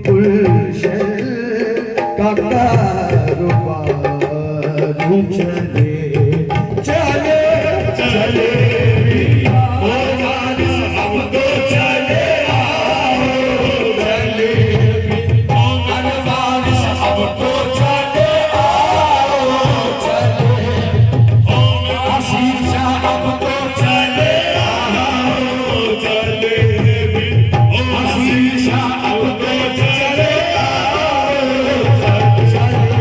गुलशन का कारोबार चले चले चले ओ वारिस अब तो चले आओ चले ओ वारिस अब तो चले आओ चले ओ हसीन शाह अब तो चले आओ चले ओ हसीन शाह अब तो चले आओ चले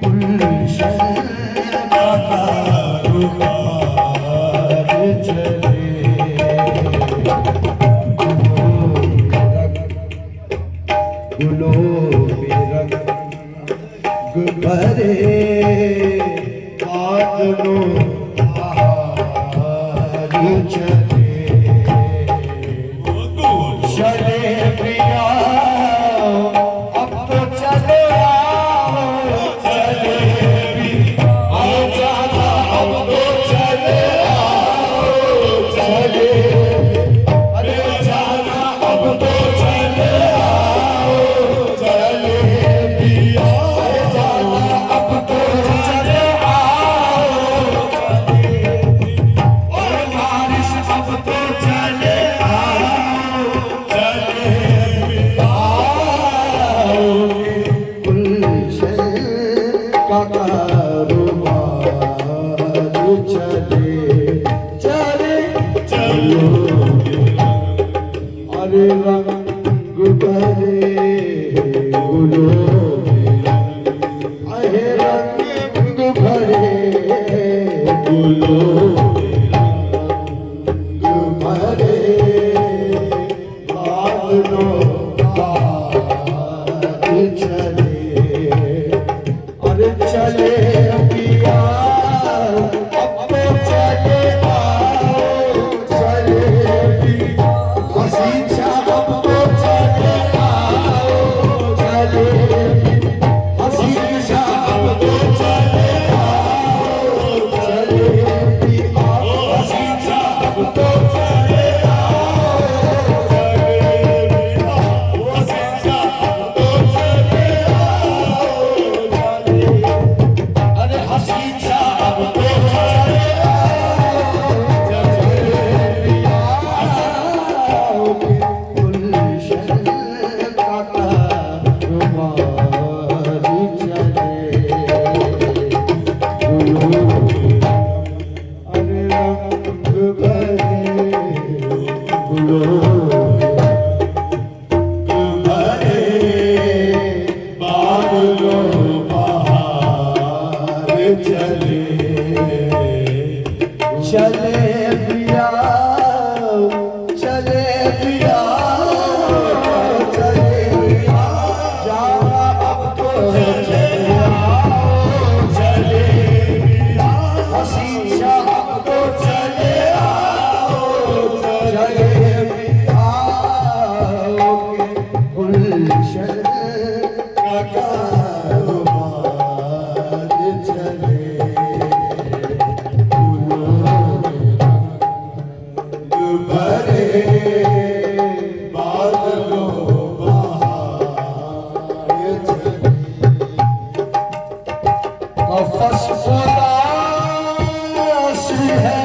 गुलशन का कारोबार चले गुलों में रंग भरे बादलों बहार चले चले पिया अब तो चले आओ चले पिया जाना अब तो चले आओ चले अरे जाना अब तो चले आओ चले पिया जाना अब तो चले आओ चले और बारिश अब तो चले आओ चले गुलशन का कारोबार चले चले चलो अरे रंग भरे गुलों अहे रंग भरे गुलों भरे बादलों बहार चले अरे चले पिया अब तो चले आओ चले पिया हसीन शाह अब तो चले आओ चले हसीन शाह अब तो चले आओ चले पिया हसीन शाह अब तो चले आओ चले हसीन शाह अब तो चले आओ चले अरे हसीन शाह अब तो चले आओ गुलशन का कारोबार चले अरे रंग भरे गुलों भरे बादलों बहार चले चले पिया चले पिया चले पिया जाना अब तो चले आओ चले पिया हसीन शाह अब तो चले आओ चले पिया गुलशन का कारोबार चले भरे बादलों बहार चले कफस उदास है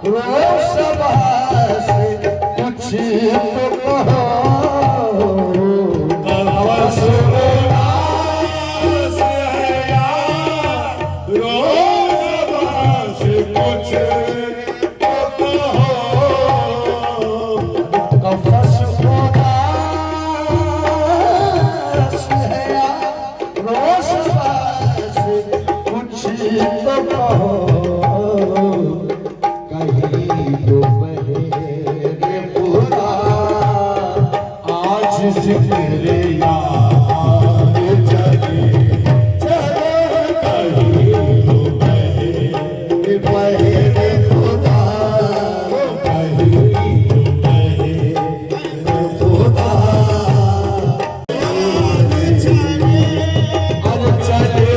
रोज सबा से कुछ तो कहो कफस उदास है रोज सबा से कुछ कफस उदास है रोज बस कुछ तो कहो कहीं दोपहर पूरा आज जिक्र याद चले चले कहीं दोपहर खुदा कहीं खुदा चले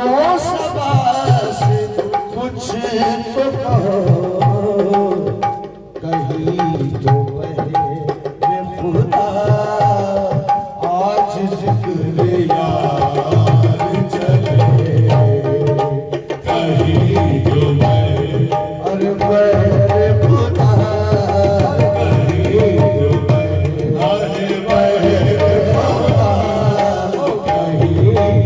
रोशबास कुछ तो कहो, कहीं तो मेरे खुदा आज जिक्र यार चले, कहीं तो अरे मेरे खुदा कहीं तो अरे मेरे खुदा कहीं तो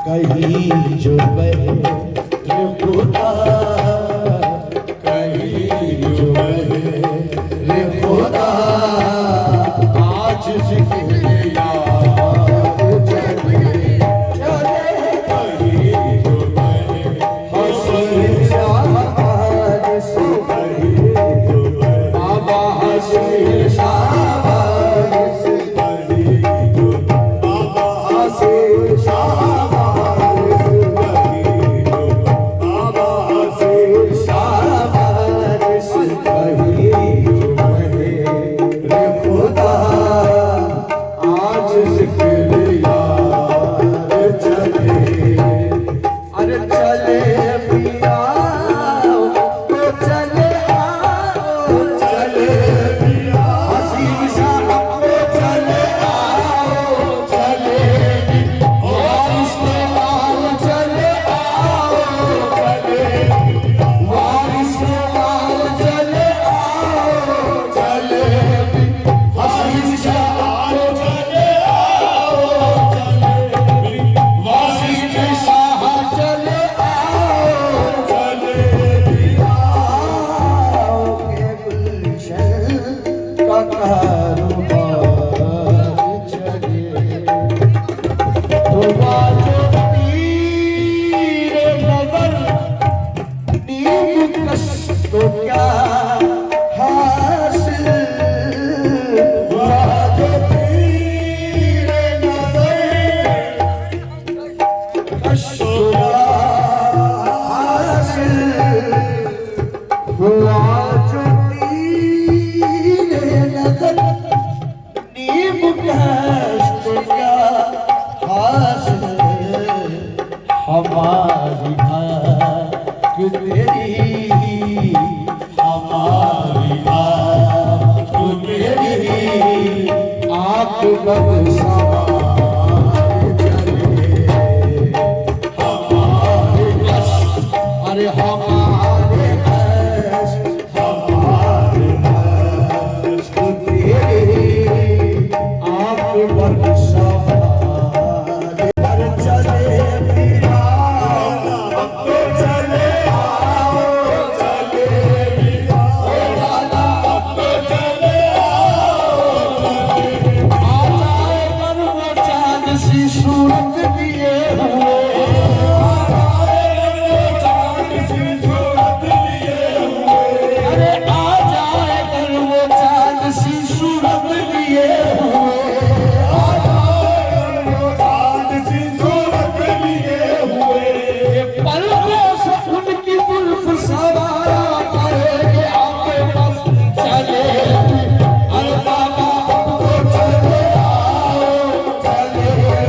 कहीं जो मेरे खुदा कहीं जो मेरे खुदा आज जिक्र यार चले, कहीं जो मेरे हसीन शाहबाज से, कहीं जो बाबा हसीन शाहबाज से, कहीं जो बाबा हसीन शाहबाज नीम कष्ट का पग सवार चले हमारे बस अरे हमारे बस हमारे बस तेरे आप पग सवार चले पिया तो चले आओ चले पिया तो चले सूरत लिए हुए अरे आ जाए कर वो चांद सी सूरत लिए हुए आ जाए वो चांद सी सूरत लिए हुए पलकों से उनकी जुल्फ सवारा करेंगे आपके पास चले अरे बाबा आपको चले आओ चले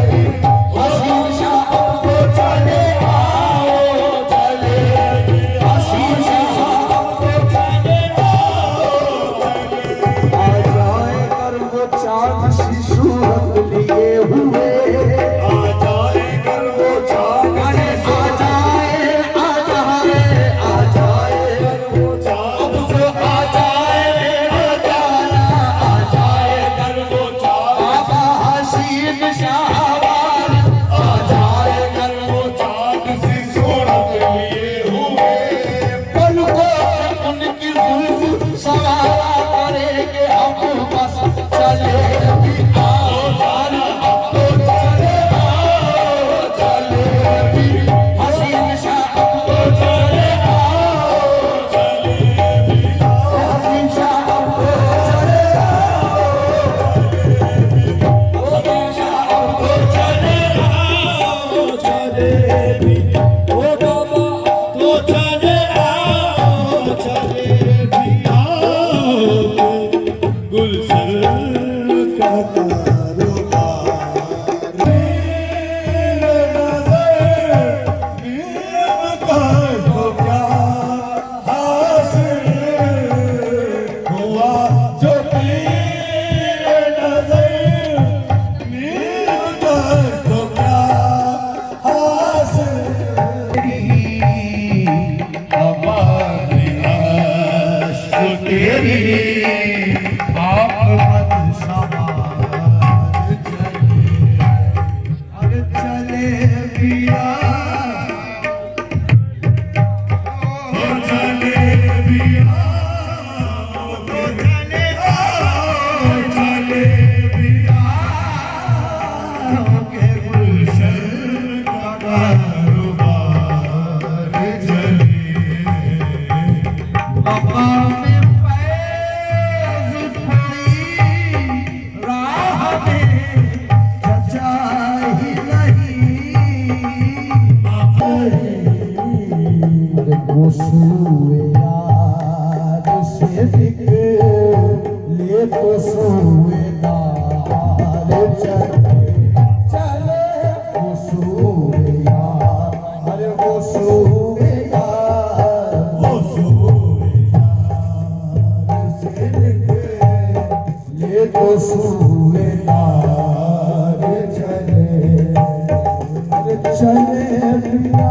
चले